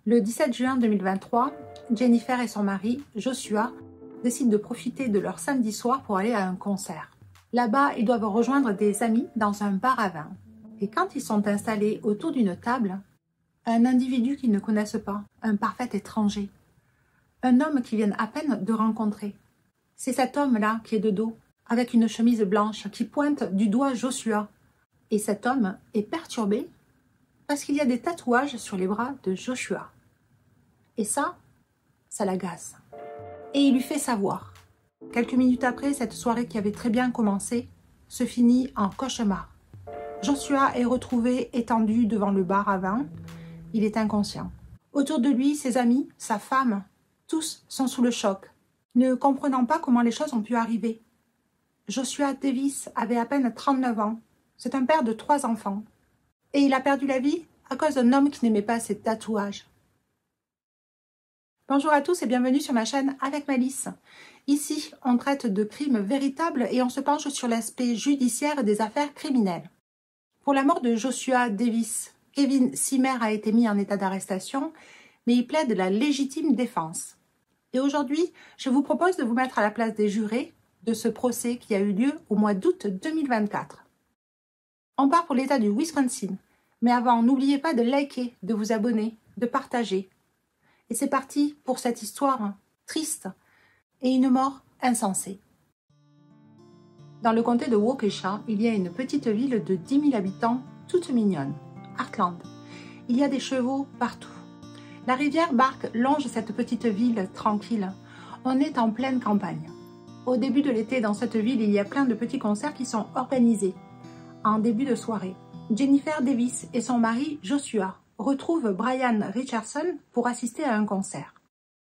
Le 17 juin 2023, Jennifer et son mari, Joshua, décident de profiter de leur samedi soir pour aller à un concert. Là-bas, ils doivent rejoindre des amis dans un bar à vin. Et quand ils sont installés autour d'une table, un individu qu'ils ne connaissent pas, un parfait étranger, un homme qu'ils viennent à peine de rencontrer. C'est cet homme-là qui est de dos, avec une chemise blanche, qui pointe du doigt Joshua. Et cet homme est perturbé parce qu'il y a des tatouages sur les bras de Joshua. Et ça l'agace. Et il lui fait savoir. Quelques minutes après, cette soirée qui avait très bien commencé se finit en cauchemar. Joshua est retrouvé étendu devant le bar à vin. Il est inconscient. Autour de lui, ses amis, sa femme, tous sont sous le choc, ne comprenant pas comment les choses ont pu arriver. Joshua Davis avait à peine 39 ans. C'est un père de 3 enfants. Et il a perdu la vie à cause d'un homme qui n'aimait pas ses tatouages. Bonjour à tous et bienvenue sur ma chaîne Avec Malice. Ici, on traite de crimes véritables et on se penche sur l'aspect judiciaire des affaires criminelles. Pour la mort de Joshua Davis, Kevin Zimmer a été mis en état d'arrestation, mais il plaide la légitime défense. Et aujourd'hui, je vous propose de vous mettre à la place des jurés de ce procès qui a eu lieu au mois d'août 2024. On part pour l'État du Wisconsin, mais avant, n'oubliez pas de liker, de vous abonner, de partager. Et c'est parti pour cette histoire triste et une mort insensée. Dans le comté de Waukesha, il y a une petite ville de 10 000 habitants, toute mignonne, Heartland. Il y a des chevaux partout. La rivière Bark longe cette petite ville tranquille. On est en pleine campagne. Au début de l'été, dans cette ville, il y a plein de petits concerts qui sont organisés. En début de soirée, Jennifer Davis et son mari Joshua retrouvent Brian Richardson pour assister à un concert.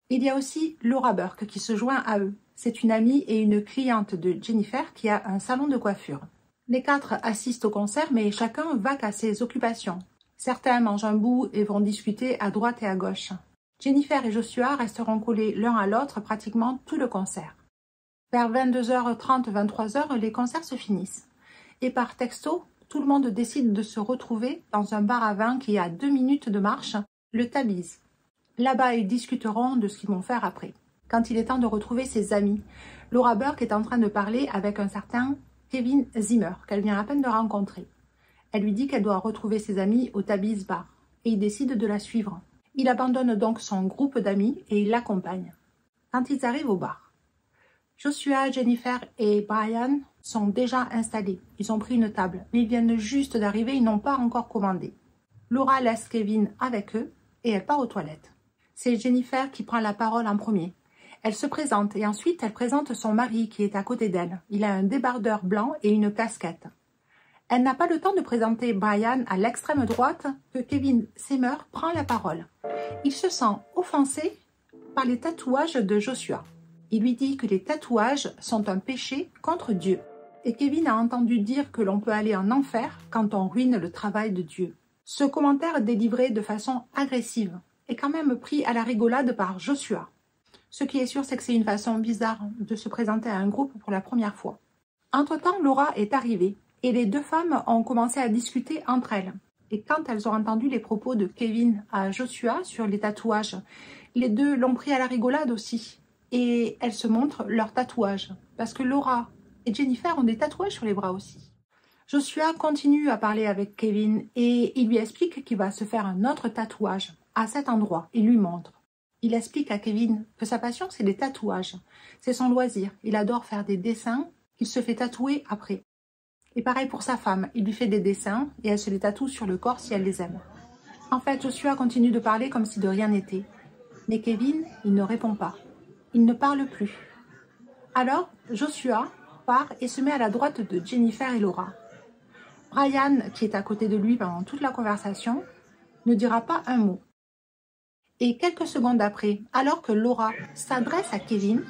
Il y a aussi Laura Burke qui se joint à eux. C'est une amie et une cliente de Jennifer qui a un salon de coiffure. Les 4 assistent au concert, mais chacun vaque à ses occupations. Certains mangent un bout et vont discuter à droite et à gauche. Jennifer et Joshua resteront collés l'un à l'autre pratiquement tout le concert. Vers 22h30, 23h, les concerts se finissent. Et par texto, tout le monde décide de se retrouver dans un bar à vin qui est à 2 minutes de marche, le Tabiz. Là-bas, ils discuteront de ce qu'ils vont faire après. Quand il est temps de retrouver ses amis, Laura Burke est en train de parler avec un certain Kevin Zimmer, qu'elle vient à peine de rencontrer. Elle lui dit qu'elle doit retrouver ses amis au Tabiz Bar, et il décide de la suivre. Il abandonne donc son groupe d'amis et il l'accompagne. Quand ils arrivent au bar, Joshua, Jennifer et Brian sont déjà installés. Ils ont pris une table, mais ils viennent juste d'arriver, ils n'ont pas encore commandé. Laura laisse Kevin avec eux et elle part aux toilettes. C'est Jennifer qui prend la parole en premier. Elle se présente et ensuite elle présente son mari qui est à côté d'elle. Il a un débardeur blanc et une casquette. Elle n'a pas le temps de présenter Brian à l'extrême droite que Kevin Zimmer prend la parole. Il se sent offensé par les tatouages de Joshua. Il lui dit que les tatouages sont un péché contre Dieu. Et Kevin a entendu dire que l'on peut aller en enfer quand on ruine le travail de Dieu. Ce commentaire délivré de façon agressive est quand même pris à la rigolade par Joshua. Ce qui est sûr, c'est que c'est une façon bizarre de se présenter à un groupe pour la première fois. Entre-temps, Laura est arrivée et les 2 femmes ont commencé à discuter entre elles. Et quand elles ont entendu les propos de Kevin à Joshua sur les tatouages, les 2 l'ont pris à la rigolade aussi. Et elles se montrent leurs tatouages, parce que Laura et Jennifer ont des tatouages sur les bras aussi. Joshua continue à parler avec Kevin et il lui explique qu'il va se faire un autre tatouage à cet endroit. Il lui montre. Il explique à Kevin que sa passion, c'est les tatouages. C'est son loisir. Il adore faire des dessins. Il se fait tatouer après. Et pareil pour sa femme. Il lui fait des dessins et elle se les tatoue sur le corps si elle les aime. En fait, Joshua continue de parler comme si de rien n'était. Mais Kevin, il ne répond pas. Il ne parle plus. Alors, Joshua part et se met à la droite de Jennifer et Laura. Brian, qui est à côté de lui pendant toute la conversation, ne dira pas un mot. Et quelques secondes après, alors que Laura s'adresse à Kevin,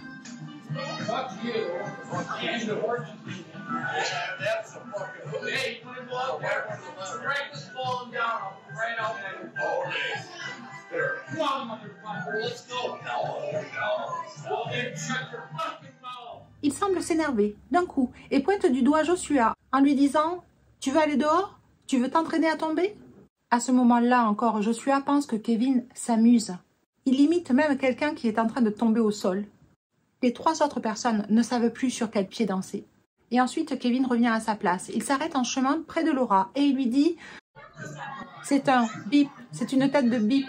il semble s'énerver d'un coup et pointe du doigt Joshua en lui disant « Tu veux aller dehors? Tu veux t'entraîner à tomber ?» À ce moment-là encore, Joshua pense que Kevin s'amuse. Il imite même quelqu'un qui est en train de tomber au sol. Les 3 autres personnes ne savent plus sur quel pied danser. Et ensuite, Kevin revient à sa place. Il s'arrête en chemin près de Laura et il lui dit « C'est un bip, c'est une tête de bip ».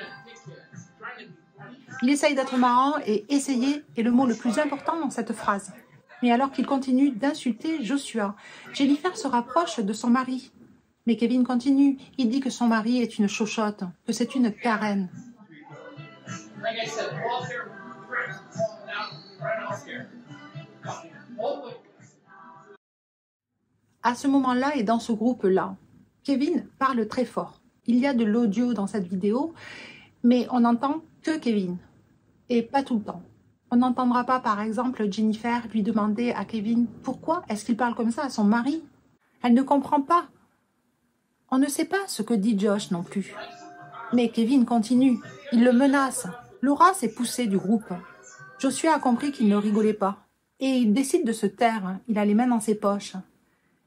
Il essaye d'être marrant et « essayer » est le mot le plus important dans cette phrase. Mais alors qu'il continue d'insulter Joshua, Jennifer se rapproche de son mari. Mais Kevin continue. Il dit que son mari est une chochotte, que c'est une Karen. À ce moment-là et dans ce groupe-là, Kevin parle très fort. Il y a de l'audio dans cette vidéo, mais on n'entend que Kevin, et pas tout le temps. On n'entendra pas, par exemple, Jennifer lui demander à Kevin pourquoi est-ce qu'il parle comme ça à son mari. Elle ne comprend pas. On ne sait pas ce que dit Josh non plus. Mais Kevin continue. Il le menace. Laura s'est poussée du groupe. Joshua a compris qu'il ne rigolait pas. Et il décide de se taire. Il a les mains dans ses poches.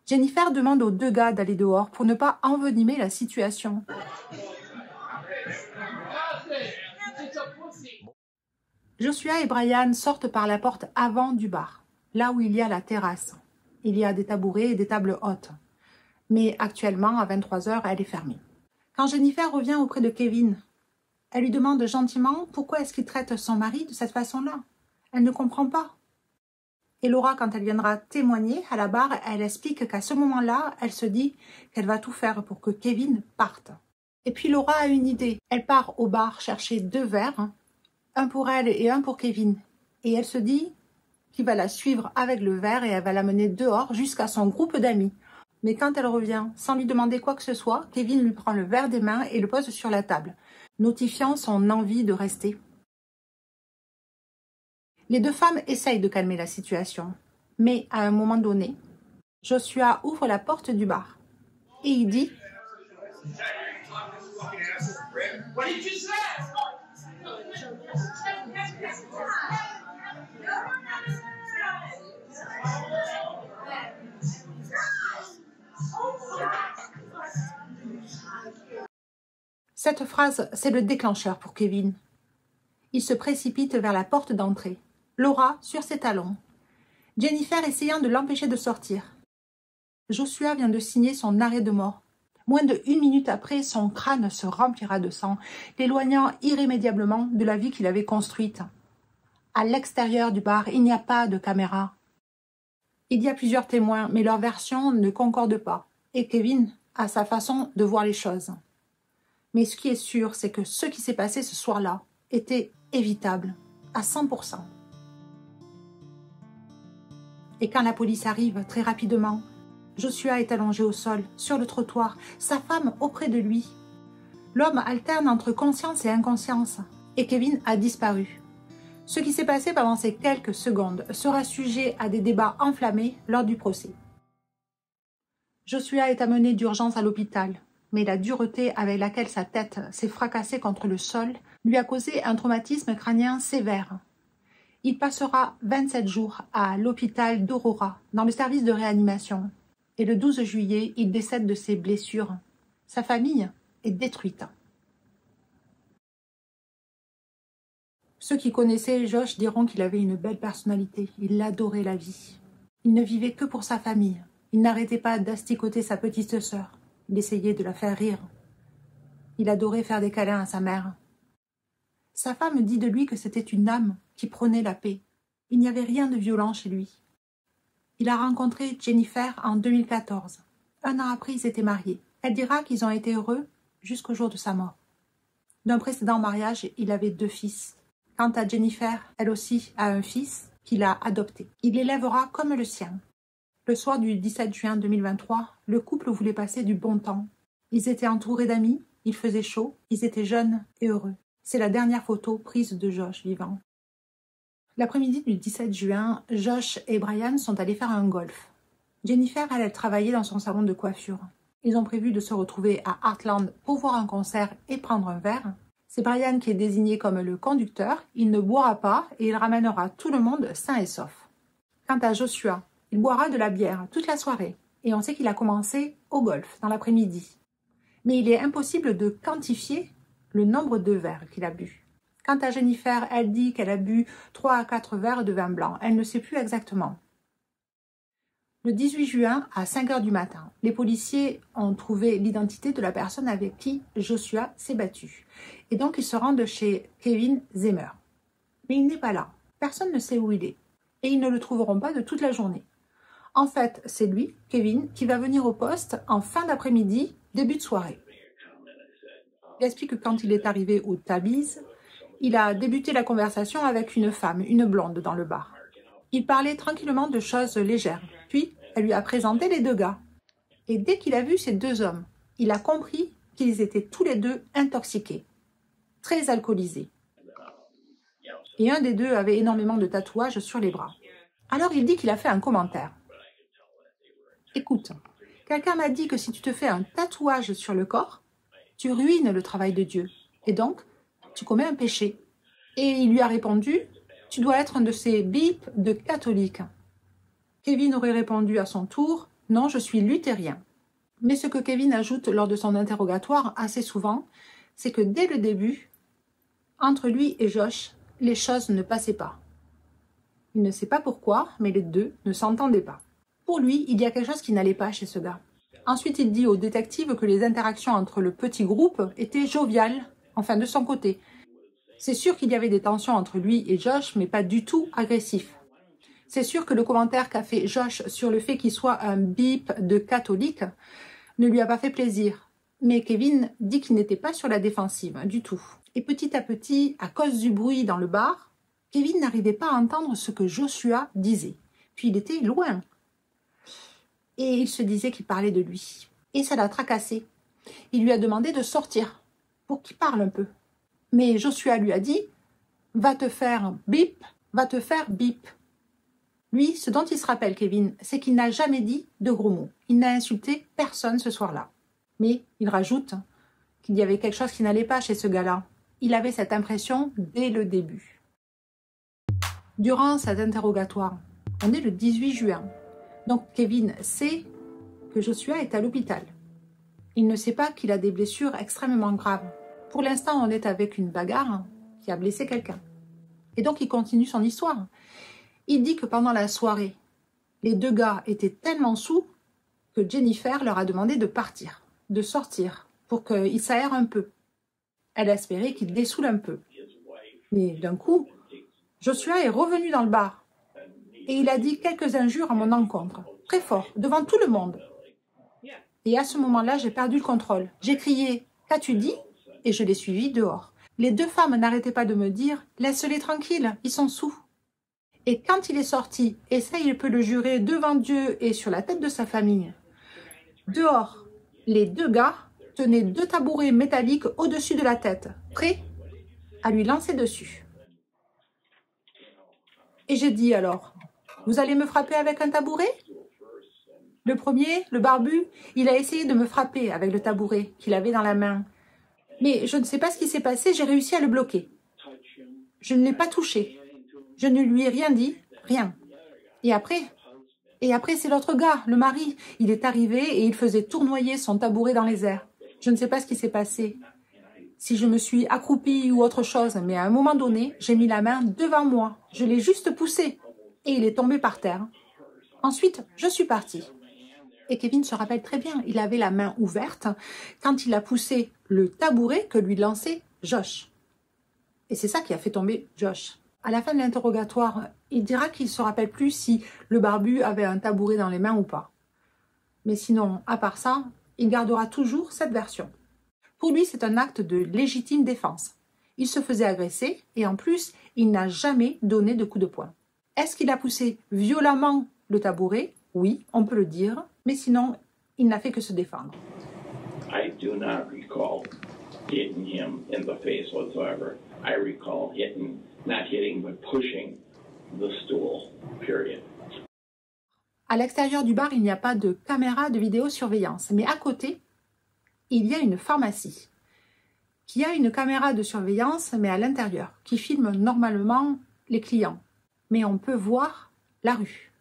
Jennifer demande aux 2 gars d'aller dehors pour ne pas envenimer la situation. Joshua et Brian sortent par la porte avant du bar, là où il y a la terrasse. Il y a des tabourets et des tables hautes. Mais actuellement, à 23 h, elle est fermée. Quand Jennifer revient auprès de Kevin, elle lui demande gentiment pourquoi est-ce qu'il traite son mari de cette façon-là. Elle ne comprend pas. Et Laura, quand elle viendra témoigner à la barre, elle explique qu'à ce moment-là, elle se dit qu'elle va tout faire pour que Kevin parte. Et puis Laura a une idée. Elle part au bar chercher 2 verres, un pour elle et un pour Kevin. Et elle se dit qu'il va la suivre avec le verre et elle va la mener dehors jusqu'à son groupe d'amis. Mais quand elle revient, sans lui demander quoi que ce soit, Kevin lui prend le verre des mains et le pose sur la table, notifiant son envie de rester. Les 2 femmes essayent de calmer la situation, mais à un moment donné, Joshua ouvre la porte du bar et il dit Cette phrase, c'est le déclencheur pour Kevin. Il se précipite vers la porte d'entrée. Laura sur ses talons. Jennifer essayant de l'empêcher de sortir. Joshua vient de signer son arrêt de mort. Moins de 1 minute après, son crâne se remplira de sang, l'éloignant irrémédiablement de la vie qu'il avait construite. À l'extérieur du bar, il n'y a pas de caméra. Il y a plusieurs témoins, mais leurs versions ne concordent pas. Et Kevin a sa façon de voir les choses. Mais ce qui est sûr, c'est que ce qui s'est passé ce soir-là était évitable, à 100%. Et quand la police arrive, très rapidement, Joshua est allongé au sol, sur le trottoir, sa femme auprès de lui. L'homme alterne entre conscience et inconscience, et Kevin a disparu. Ce qui s'est passé pendant ces quelques secondes sera sujet à des débats enflammés lors du procès. Joshua est amené d'urgence à l'hôpital, mais la dureté avec laquelle sa tête s'est fracassée contre le sol lui a causé un traumatisme crânien sévère. Il passera 27 jours à l'hôpital d'Aurora, dans le service de réanimation. Et le 12 juillet, il décède de ses blessures. Sa famille est détruite. Ceux qui connaissaient Josh diront qu'il avait une belle personnalité. Il adorait la vie. Il ne vivait que pour sa famille. Il n'arrêtait pas d'asticoter sa petite sœur. Il essayait de la faire rire. Il adorait faire des câlins à sa mère. Sa femme dit de lui que c'était une âme qui prônait la paix. Il n'y avait rien de violent chez lui. Il a rencontré Jennifer en 2014. 1 an après, ils étaient mariés. Elle dira qu'ils ont été heureux jusqu'au jour de sa mort. D'un précédent mariage, il avait 2 fils. Quant à Jennifer, elle aussi a un fils qu'il a adopté. Il l'élèvera comme le sien. Le soir du 17 juin 2023, le couple voulait passer du bon temps. Ils étaient entourés d'amis, il faisait chaud, ils étaient jeunes et heureux. C'est la dernière photo prise de Josh vivant. L'après-midi du 17 juin, Josh et Brian sont allés faire un golf. Jennifer allait travailler dans son salon de coiffure. Ils ont prévu de se retrouver à Heartland pour voir un concert et prendre un verre. C'est Brian qui est désigné comme le conducteur. Il ne boira pas et il ramènera tout le monde sain et sauf. Quant à Joshua, il boira de la bière toute la soirée. Et on sait qu'il a commencé au golf dans l'après-midi. Mais il est impossible de quantifier le nombre de verres qu'il a bu. Quant à Jennifer, elle dit qu'elle a bu 3 à 4 verres de vin blanc. Elle ne sait plus exactement. Le 18 juin, à 5 heures du matin, les policiers ont trouvé l'identité de la personne avec qui Joshua s'est battu. Et donc, ils se rendent chez Kevin Zimmer. Mais il n'est pas là. Personne ne sait où il est. Et ils ne le trouveront pas de toute la journée. En fait, c'est lui, Kevin, qui va venir au poste en fin d'après-midi, début de soirée. Il explique que quand il est arrivé au Tabby's, il a débuté la conversation avec une femme, une blonde, dans le bar. Il parlait tranquillement de choses légères. Puis, elle lui a présenté les deux gars. Et dès qu'il a vu ces deux hommes, il a compris qu'ils étaient tous les deux intoxiqués, très alcoolisés. Et un des deux avait énormément de tatouages sur les bras. Alors il dit qu'il a fait un commentaire. Écoute, quelqu'un m'a dit que si tu te fais un tatouage sur le corps, tu ruines le travail de Dieu. Et donc, tu commets un péché. Et il lui a répondu, tu dois être un de ces bips de catholiques. Kevin aurait répondu à son tour, non, je suis luthérien. Mais ce que Kevin ajoute lors de son interrogatoire assez souvent, c'est que dès le début, entre lui et Josh, les choses ne passaient pas. Il ne sait pas pourquoi, mais les deux ne s'entendaient pas. Pour lui, il y a quelque chose qui n'allait pas chez ce gars. Ensuite, il dit au détective que les interactions entre le petit groupe étaient joviales, enfin de son côté. C'est sûr qu'il y avait des tensions entre lui et Josh, mais pas du tout agressifs. C'est sûr que le commentaire qu'a fait Josh sur le fait qu'il soit un bip de catholique ne lui a pas fait plaisir. Mais Kevin dit qu'il n'était pas sur la défensive du tout. Et petit à petit, à cause du bruit dans le bar, Kevin n'arrivait pas à entendre ce que Joshua disait. Puis il était loin. Et il se disait qu'il parlait de lui. Et ça l'a tracassé. Il lui a demandé de sortir pour qu'il parle un peu. Mais Joshua lui a dit « Va te faire bip, va te faire bip ». Lui, ce dont il se rappelle, Kevin, c'est qu'il n'a jamais dit de gros mots. Il n'a insulté personne ce soir-là. Mais il rajoute qu'il y avait quelque chose qui n'allait pas chez ce gars-là. Il avait cette impression dès le début. Durant cet interrogatoire, on est le 18 juin. Donc Kevin sait que Joshua est à l'hôpital. Il ne sait pas qu'il a des blessures extrêmement graves. Pour l'instant, on est avec une bagarre qui a blessé quelqu'un. Et donc il continue son histoire. Il dit que pendant la soirée, les deux gars étaient tellement saouls que Jennifer leur a demandé de partir, de sortir, pour qu'ils s'aèrent un peu. Elle a espéré qu'ils dessoulent un peu. Mais d'un coup, Joshua est revenu dans le bar et il a dit quelques injures à mon encontre, très fort, devant tout le monde. Et à ce moment-là, j'ai perdu le contrôle. J'ai crié « Qu'as-tu dit ?» et je l'ai suivi dehors. Les deux femmes n'arrêtaient pas de me dire « Laisse-les tranquilles, ils sont saouls. » Et quand il est sorti, et ça il peut le jurer devant Dieu et sur la tête de sa famille, dehors, les deux gars tenaient deux tabourets métalliques au-dessus de la tête, prêts à lui lancer dessus. Et j'ai dit alors, vous allez me frapper avec un tabouret? Le premier, le barbu, il a essayé de me frapper avec le tabouret qu'il avait dans la main. Mais je ne sais pas ce qui s'est passé, j'ai réussi à le bloquer. Je ne l'ai pas touché. Je ne lui ai rien dit, rien. Et après, c'est l'autre gars, le mari. Il est arrivé et il faisait tournoyer son tabouret dans les airs. Je ne sais pas ce qui s'est passé. Si je me suis accroupie ou autre chose, mais à un moment donné, j'ai mis la main devant moi. Je l'ai juste poussé et il est tombé par terre. Ensuite, je suis partie. Et Kevin se rappelle très bien, il avait la main ouverte quand il a poussé le tabouret que lui lançait Josh. Et c'est ça qui a fait tomber Josh. À la fin de l'interrogatoire, il dira qu'il ne se rappelle plus si le barbu avait un tabouret dans les mains ou pas. Mais sinon, à part ça, il gardera toujours cette version. Pour lui, c'est un acte de légitime défense. Il se faisait agresser et en plus, il n'a jamais donné de coup de poing. Est-ce qu'il a poussé violemment le tabouret? Oui, on peut le dire, mais sinon, il n'a fait que se défendre. I do not recall hitting him in the face whatsoever. I recall not hitting, but pushing the stool, period. À l'extérieur du bar, il n'y a pas de caméra de vidéosurveillance, mais à côté, il y a une pharmacie qui a une caméra de surveillance, mais à l'intérieur, qui filme normalement les clients. Mais on peut voir la rue.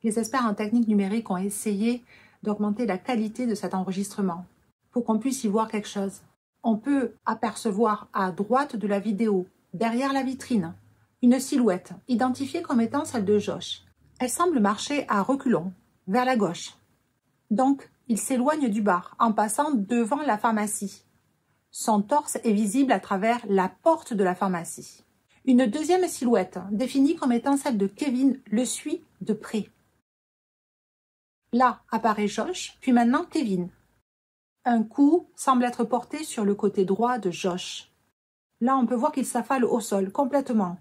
Les experts en technique numérique ont essayé d'augmenter la qualité de cet enregistrement. pour qu'on puisse y voir quelque chose. On peut apercevoir à droite de la vidéo, derrière la vitrine, une silhouette identifiée comme étant celle de Josh. Elle semble marcher à reculons, vers la gauche. Donc, il s'éloigne du bar en passant devant la pharmacie. Son torse est visible à travers la porte de la pharmacie. Une deuxième silhouette, définie comme étant celle de Kevin, le suit de près. Là apparaît Josh, puis maintenant Kevin. Un coup semble être porté sur le côté droit de Josh. Là, on peut voir qu'il s'affale au sol complètement.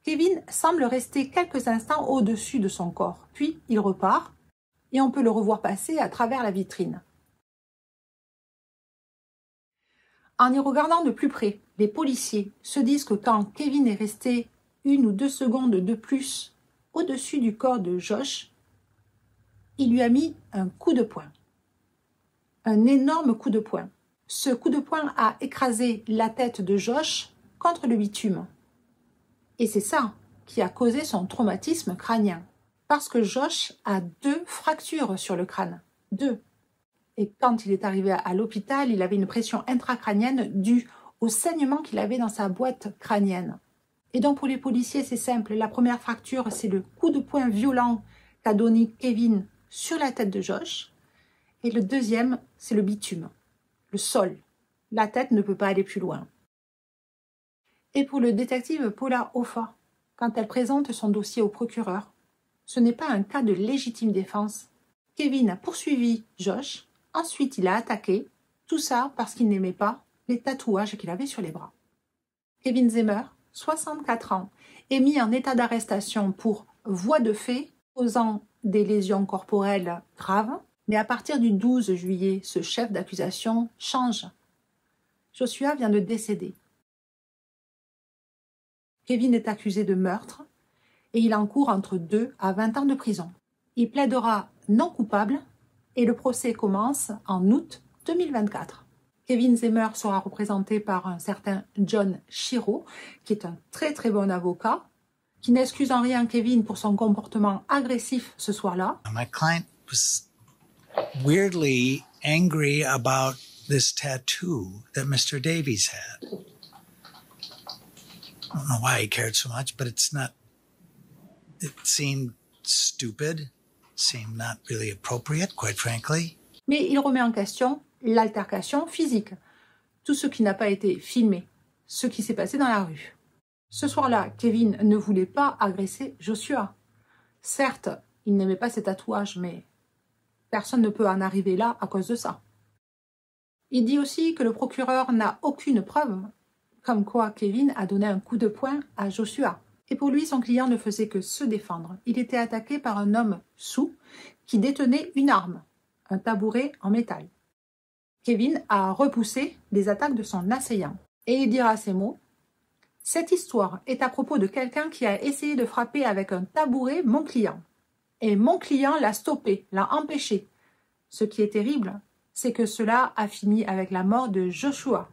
Kevin semble rester quelques instants au-dessus de son corps, puis il repart et on peut le revoir passer à travers la vitrine. En y regardant de plus près, les policiers se disent que quand Kevin est resté 1 ou 2 secondes de plus au-dessus du corps de Josh, il lui a mis un coup de poing. Un énorme coup de poing. Ce coup de poing a écrasé la tête de Josh contre le bitume. Et c'est ça qui a causé son traumatisme crânien. Parce que Josh a 2 fractures sur le crâne. 2. Et quand il est arrivé à l'hôpital, il avait une pression intracrânienne due au saignement qu'il avait dans sa boîte crânienne. Et donc pour les policiers, c'est simple. La première fracture, c'est le coup de poing violent qu'a donné Kevin sur la tête de Josh. Et le deuxième, c'est le bitume, le sol. La tête ne peut pas aller plus loin. Et pour le détective Paula Hoffa, quand elle présente son dossier au procureur, ce n'est pas un cas de légitime défense. Kevin a poursuivi Josh, ensuite il a attaqué, tout ça parce qu'il n'aimait pas les tatouages qu'il avait sur les bras. Kevin Zimmer, 64 ans, est mis en état d'arrestation pour voie de fait causant des lésions corporelles graves, mais à partir du 12 juillet, ce chef d'accusation change. Joshua vient de décéder. Kevin est accusé de meurtre et il encourt entre 2 à 20 ans de prison. Il plaidera non coupable et le procès commence en août 2024. Kevin Zimmer sera représenté par un certain John Shiro, qui est un très très bon avocat, qui n'excuse en rien Kevin pour son comportement agressif ce soir-là. My client was weirdly angry about this tattoo that Mr. Davies had. I don't know why he cared so much, but it seemed stupid, seemed not really appropriate, quite frankly. Mais il remet en question l'altercation physique, tout ce qui n'a pas été filmé, ce qui s'est passé dans la rue. Ce soir-là, Kevin ne voulait pas agresser Joshua. Certes, il n'aimait pas ses tatouages, mais personne ne peut en arriver là à cause de ça. Il dit aussi que le procureur n'a aucune preuve, comme quoi Kevin a donné un coup de poing à Joshua. Et pour lui, son client ne faisait que se défendre. Il était attaqué par un homme sourd qui détenait une arme, un tabouret en métal. Kevin a repoussé les attaques de son assaillant. Et il dira ces mots: « Cette histoire est à propos de quelqu'un qui a essayé de frapper avec un tabouret mon client. Et mon client l'a stoppé, l'a empêché. Ce qui est terrible, c'est que cela a fini avec la mort de Joshua,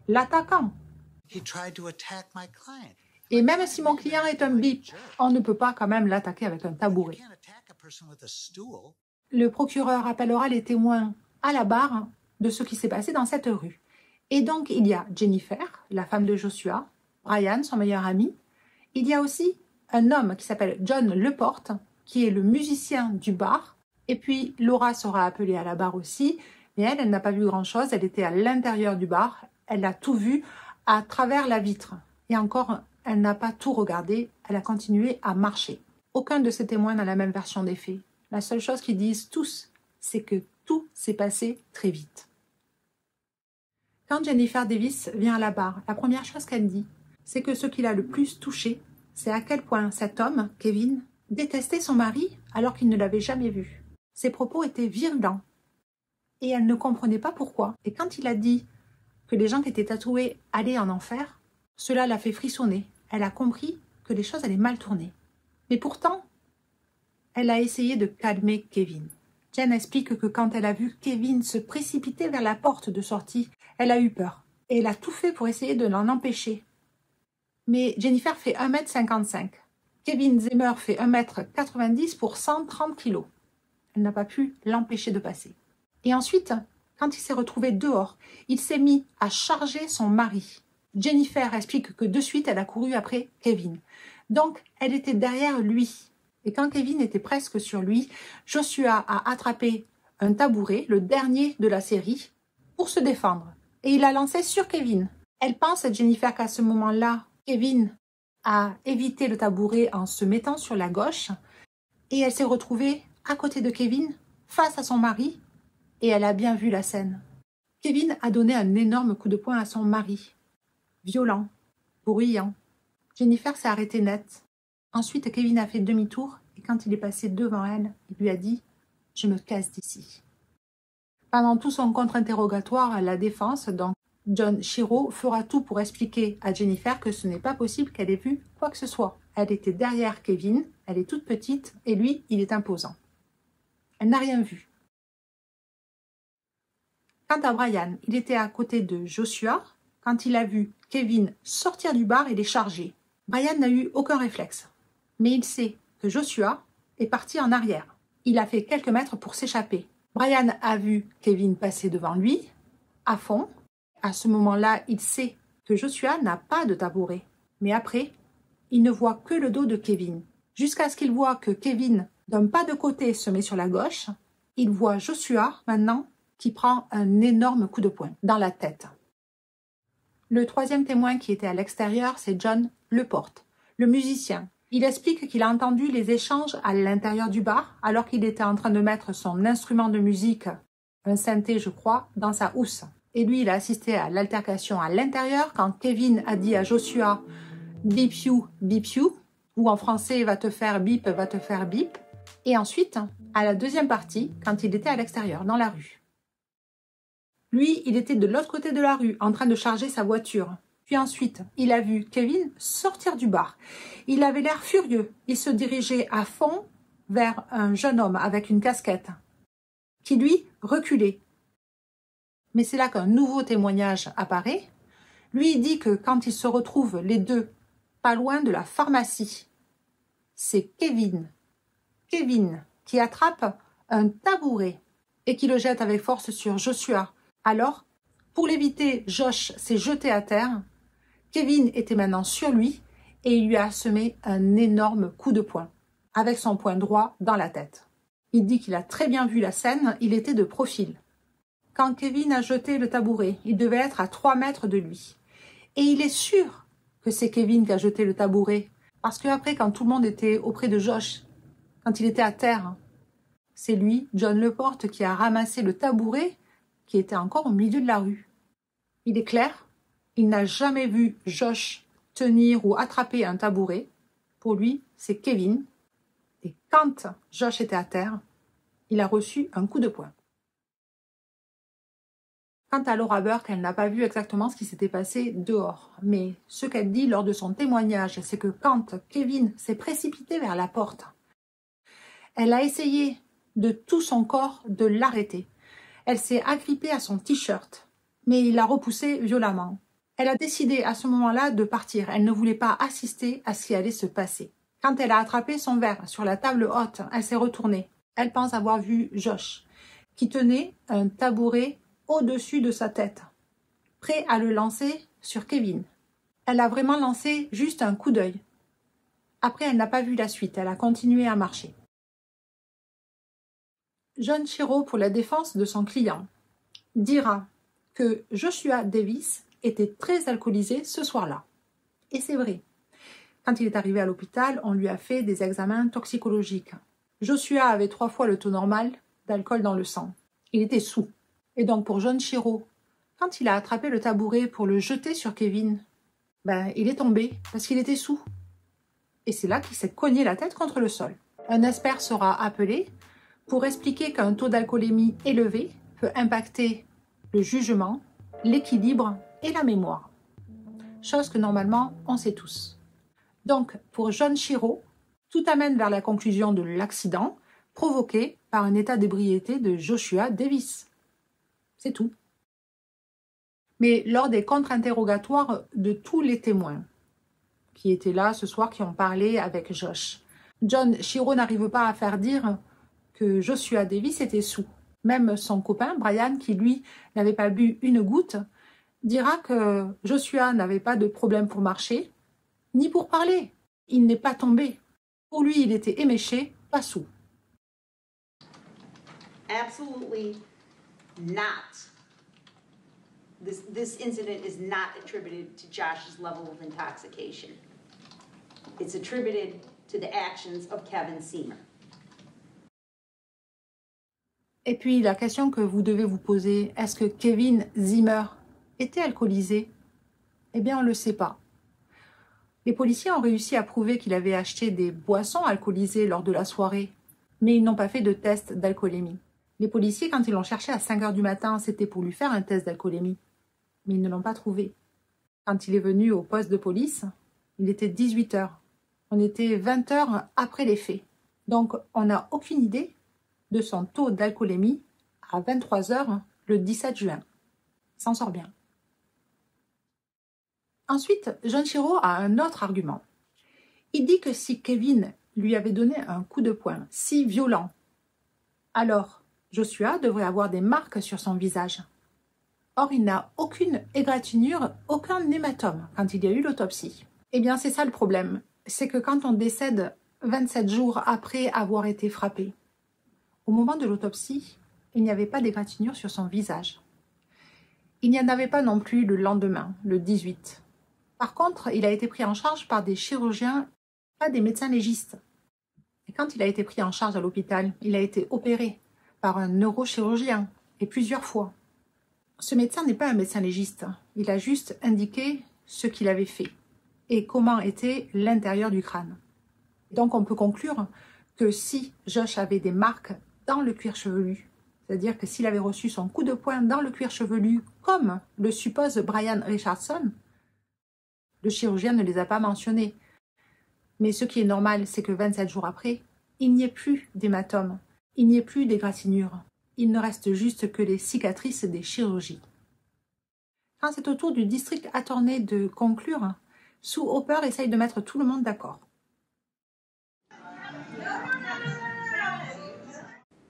l'attaquant. Et même si mon client est un bip, on ne peut pas quand même l'attaquer avec un tabouret. » Le procureur appellera les témoins à la barre de ce qui s'est passé dans cette rue. Et donc, il y a Jennifer, la femme de Joshua, Brian, son meilleur ami. Il y a aussi un homme qui s'appelle John Leporte, qui est le musicien du bar. Et puis, Laura sera appelée à la barre aussi, mais elle n'a pas vu grand-chose. Elle était à l'intérieur du bar. Elle a tout vu à travers la vitre. Et encore, elle n'a pas tout regardé. Elle a continué à marcher. Aucun de ces témoins n'a la même version des faits. La seule chose qu'ils disent tous, c'est que tout s'est passé très vite. Quand Jennifer Davis vient à la barre, la première chose qu'elle dit, c'est que ce qui l'a le plus touché, c'est à quel point cet homme, Kevin, détestait son mari alors qu'il ne l'avait jamais vu. Ses propos étaient virulents. Et elle ne comprenait pas pourquoi. Et quand il a dit que les gens qui étaient tatoués allaient en enfer, cela l'a fait frissonner. Elle a compris que les choses allaient mal tourner. Mais pourtant, elle a essayé de calmer Kevin. Jen explique que quand elle a vu Kevin se précipiter vers la porte de sortie, elle a eu peur. Et elle a tout fait pour essayer de l'en empêcher. Mais Jennifer fait 1m55. Kevin Zimmer fait 1m90 pour 130 kg. Elle n'a pas pu l'empêcher de passer. Et ensuite, quand il s'est retrouvé dehors, il s'est mis à charger son mari. Jennifer explique que de suite, elle a couru après Kevin. Donc, elle était derrière lui. Et quand Kevin était presque sur lui, Joshua a attrapé un tabouret, le dernier de la série, pour se défendre. Et il l'a lancé sur Kevin. Elle pense, Jennifer, qu'à ce moment-là, Kevin a évité le tabouret en se mettant sur la gauche et elle s'est retrouvée à côté de Kevin, face à son mari, et elle a bien vu la scène. Kevin a donné un énorme coup de poing à son mari. Violent, bruyant. Jennifer s'est arrêtée net. Ensuite, Kevin a fait demi-tour et quand il est passé devant elle, il lui a dit « Je me casse d'ici ». Pendant tout son contre-interrogatoire, la défense, donc John Shiro, fera tout pour expliquer à Jennifer que ce n'est pas possible qu'elle ait vu quoi que ce soit. Elle était derrière Kevin, elle est toute petite et lui, il est imposant. Elle n'a rien vu. Quant à Brian, il était à côté de Joshua quand il a vu Kevin sortir du bar et les charger. Brian n'a eu aucun réflexe, mais il sait que Joshua est parti en arrière. Il a fait quelques mètres pour s'échapper. Brian a vu Kevin passer devant lui, à fond. À ce moment-là, il sait que Joshua n'a pas de tabouret. Mais après, il ne voit que le dos de Kevin. Jusqu'à ce qu'il voit que Kevin, d'un pas de côté, se met sur la gauche, il voit Joshua, maintenant, qui prend un énorme coup de poing dans la tête. Le troisième témoin qui était à l'extérieur, c'est John Leporte, le musicien. Il explique qu'il a entendu les échanges à l'intérieur du bar, alors qu'il était en train de mettre son instrument de musique, un synthé je crois, dans sa housse. Et lui, il a assisté à l'altercation à l'intérieur quand Kevin a dit à Joshua « bip you, ou en français « va te faire bip, va te faire bip ». Et ensuite, à la deuxième partie, quand il était à l'extérieur, dans la rue. Lui, il était de l'autre côté de la rue, en train de charger sa voiture. Puis ensuite, il a vu Kevin sortir du bar. Il avait l'air furieux. Il se dirigeait à fond vers un jeune homme avec une casquette, qui lui reculait. Mais c'est là qu'un nouveau témoignage apparaît. Lui, il dit que quand ils se retrouvent les deux pas loin de la pharmacie, c'est Kevin qui attrape un tabouret et qui le jette avec force sur Joshua. Alors, pour l'éviter, Josh s'est jeté à terre. Kevin était maintenant sur lui et il lui a semé un énorme coup de poing avec son poing droit dans la tête. Il dit qu'il a très bien vu la scène, il était de profil. Quand Kevin a jeté le tabouret, il devait être à 3 mètres de lui. Et il est sûr que c'est Kevin qui a jeté le tabouret. Parce qu'après, quand tout le monde était auprès de Josh, quand il était à terre, c'est lui, John Leporte, qui a ramassé le tabouret qui était encore au milieu de la rue. Il est clair, il n'a jamais vu Josh tenir ou attraper un tabouret. Pour lui, c'est Kevin. Et quand Josh était à terre, il a reçu un coup de poing. Quant à Laura Burke, elle n'a pas vu exactement ce qui s'était passé dehors. Mais ce qu'elle dit lors de son témoignage, c'est que quand Kevin s'est précipité vers la porte, elle a essayé de tout son corps de l'arrêter. Elle s'est agrippée à son t-shirt, mais il l'a repoussé violemment. Elle a décidé à ce moment-là de partir. Elle ne voulait pas assister à ce qui allait se passer. Quand elle a attrapé son verre sur la table haute, elle s'est retournée. Elle pense avoir vu Josh, qui tenait un tabouret au-dessus de sa tête, prêt à le lancer sur Kevin. Elle a vraiment lancé juste un coup d'œil. Après, elle n'a pas vu la suite. Elle a continué à marcher. John Shiro, pour la défense de son client, dira que Joshua Davis était très alcoolisé ce soir-là. Et c'est vrai. Quand il est arrivé à l'hôpital, on lui a fait des examens toxicologiques. Joshua avait 3 fois le taux normal d'alcool dans le sang. Il était saoul. Et donc pour John Shiro, quand il a attrapé le tabouret pour le jeter sur Kevin, il est tombé parce qu'il était saoul. Et c'est là qu'il s'est cogné la tête contre le sol. Un expert sera appelé pour expliquer qu'un taux d'alcoolémie élevé peut impacter le jugement, l'équilibre et la mémoire. Chose que normalement on sait tous. Donc pour John Shiro, tout amène vers la conclusion de l'accident provoqué par un état d'ébriété de Joshua Davis. C'est tout. Mais lors des contre-interrogatoires de tous les témoins qui étaient là ce soir, qui ont parlé avec Josh, John Shiro n'arrive pas à faire dire que Joshua Davis était saoul. Même son copain, Brian, qui lui n'avait pas bu une goutte, dira que Joshua n'avait pas de problème pour marcher, ni pour parler. Il n'est pas tombé. Pour lui, il était éméché, pas soûl. Absolutely not. This incident is not attributed to Josh's level of intoxication. It's attributed to the actions of Kevin Seamer. Et puis la question que vous devez vous poser, est-ce que Kevin Zimmer était alcoolisé? Eh bien, on ne le sait pas. Les policiers ont réussi à prouver qu'il avait acheté des boissons alcoolisées lors de la soirée, mais ils n'ont pas fait de test d'alcoolémie. Les policiers, quand ils l'ont cherché à 5 heures du matin, c'était pour lui faire un test d'alcoolémie, mais ils ne l'ont pas trouvé. Quand il est venu au poste de police, il était 18 heures. On était 20 heures après les faits. Donc, on n'a aucune idée de son taux d'alcoolémie à 23 heures le 17 juin. Il s'en sort bien. Ensuite, Junshiro a un autre argument. Il dit que si Kevin lui avait donné un coup de poing si violent, alors Joshua devrait avoir des marques sur son visage. Or, il n'a aucune égratignure, aucun hématome quand il y a eu l'autopsie. Eh bien, c'est ça le problème. C'est que quand on décède 27 jours après avoir été frappé, au moment de l'autopsie, il n'y avait pas d'égratignure sur son visage. Il n'y en avait pas non plus le lendemain, le 18. Par contre, il a été pris en charge par des chirurgiens, pas des médecins légistes. Et quand il a été pris en charge à l'hôpital, il a été opéré par un neurochirurgien, et plusieurs fois. Ce médecin n'est pas un médecin légiste, il a juste indiqué ce qu'il avait fait et comment était l'intérieur du crâne. Donc on peut conclure que si Josh avait des marques dans le cuir chevelu, c'est-à-dire que s'il avait reçu son coup de poing dans le cuir chevelu, comme le suppose Brian Richardson, le chirurgien ne les a pas mentionnés. Mais ce qui est normal, c'est que 27 jours après, il n'y ait plus d'hématome, il n'y ait plus d'égratignure. Il ne reste juste que les cicatrices des chirurgies. Quand c'est au tour du district attorney de conclure, Sue Hopper essaye de mettre tout le monde d'accord.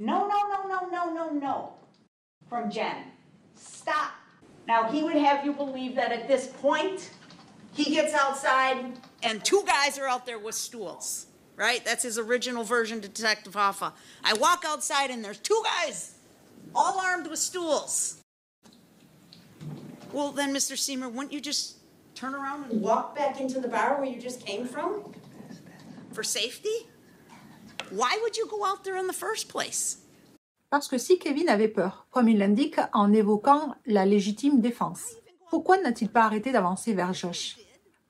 No, no, no, no, no, no, no. From Jen. Stop. Now, he would have you believe that at this point, he gets outside and two guys are out there with stools, right? That's his original version to Detective Hoffa. I walk outside and there's two guys all armed with stools. Well, then, Mr. Seamer, wouldn't you just turn around and walk back into the bar where you just came from? For safety? Why would you go out there in the first place? Parce que si Kevin avait peur, comme il l'indique en évoquant la légitime défense, pourquoi n'a-t-il pas arrêté d'avancer vers Josh?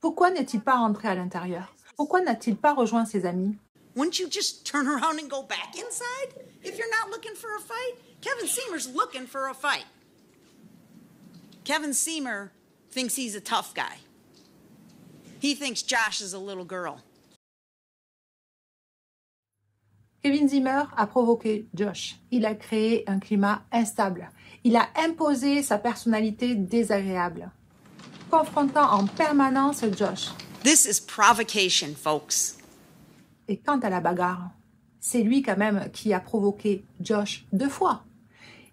Pourquoi n'est-il pas rentré à l'intérieur? Pourquoi n'a-t-il pas rejoint ses amis? Wouldn't you just turn around and go back inside if you're not looking for a fight? Kevin Seamer's looking for a fight. Kevin Seamer thinks he's a tough guy. He thinks Josh is a little girl. Kevin Zimmer a provoqué Josh. Il a créé un climat instable. Il a imposé sa personnalité désagréable, confrontant en permanence Josh. This is provocation, folks. Et quant à la bagarre, c'est lui quand même qui a provoqué Josh 2 fois.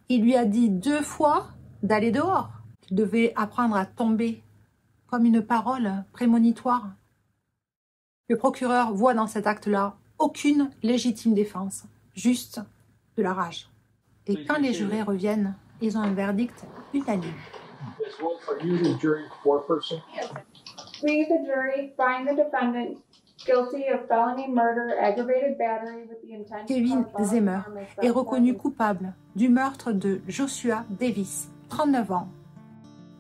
Il lui a dit 2 fois d'aller dehors, qu'il devait apprendre à tomber, comme une parole prémonitoire. Le procureur voit dans cet acte-là aucune légitime défense, juste de la rage. Et quand les jurés reviennent, ils ont un verdict unanime. We, the jury, find the defendant guilty of felony murder, aggravated battery with the intent Kevin of Zimmer est reconnu coupable du meurtre de Joshua Davis, 39 ans.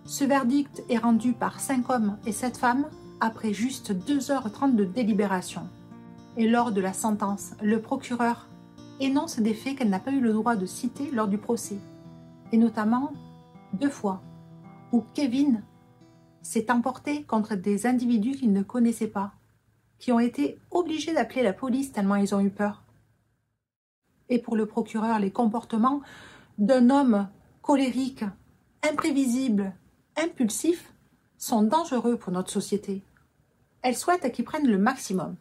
Ce verdict est rendu par 5 hommes et 7 femmes après juste 2h30 de délibération. Et lors de la sentence, le procureur énonce des faits qu'elle n'a pas eu le droit de citer lors du procès, et notamment 2 fois où Kevin s'est emporté contre des individus qu'il ne connaissait pas, qui ont été obligés d'appeler la police tellement ils ont eu peur. Et pour le procureur, les comportements d'un homme colérique, imprévisible, impulsif sont dangereux pour notre société. Elle souhaite qu'il prenne le maximum.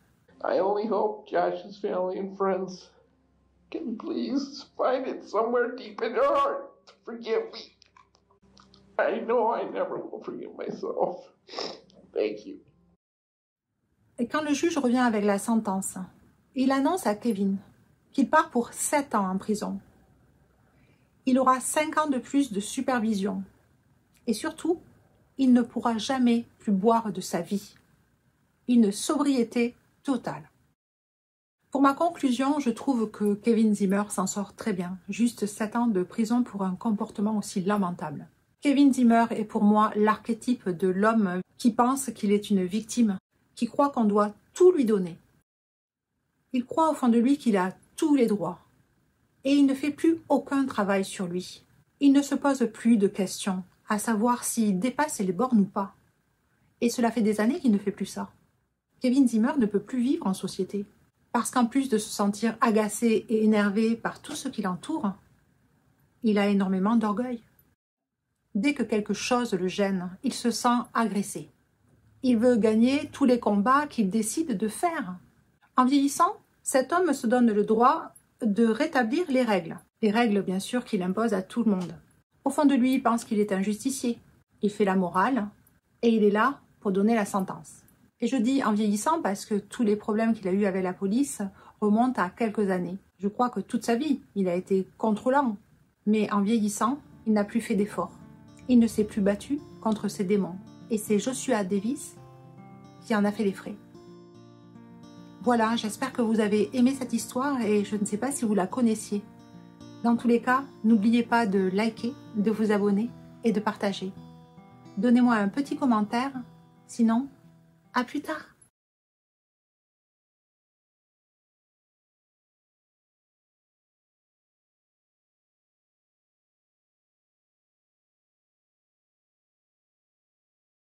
I only hope Josh's family and friends can you please find it somewhere deep in your heart to forgive me? I know I never will forgive myself. Thank you. Et quand le juge revient avec la sentence, il annonce à Kevin qu'il part pour 7 ans en prison. Il aura 5 ans de plus de supervision. Et surtout, il ne pourra jamais plus boire de sa vie. Une sobriété totale. Pour ma conclusion, je trouve que Kevin Zimmer s'en sort très bien. Juste 7 ans de prison pour un comportement aussi lamentable. Kevin Zimmer est pour moi l'archétype de l'homme qui pense qu'il est une victime, qui croit qu'on doit tout lui donner. Il croit au fond de lui qu'il a tous les droits. Et il ne fait plus aucun travail sur lui. Il ne se pose plus de questions, à savoir s'il dépasse les bornes ou pas. Et cela fait des années qu'il ne fait plus ça. Kevin Zimmer ne peut plus vivre en société. Parce qu'en plus de se sentir agacé et énervé par tout ce qui l'entoure, il a énormément d'orgueil. Dès que quelque chose le gêne, il se sent agressé. Il veut gagner tous les combats qu'il décide de faire. En vieillissant, cet homme se donne le droit de rétablir les règles. Les règles, bien sûr, qu'il impose à tout le monde. Au fond de lui, il pense qu'il est un justicier. Il fait la morale et il est là pour donner la sentence. Et je dis en vieillissant parce que tous les problèmes qu'il a eus avec la police remontent à quelques années. Je crois que toute sa vie, il a été contrôlant. Mais en vieillissant, il n'a plus fait d'efforts. Il ne s'est plus battu contre ses démons. Et c'est Joshua Davis qui en a fait les frais. Voilà, j'espère que vous avez aimé cette histoire et je ne sais pas si vous la connaissiez. Dans tous les cas, n'oubliez pas de liker, de vous abonner et de partager. Donnez-moi un petit commentaire, sinon, à plus tard.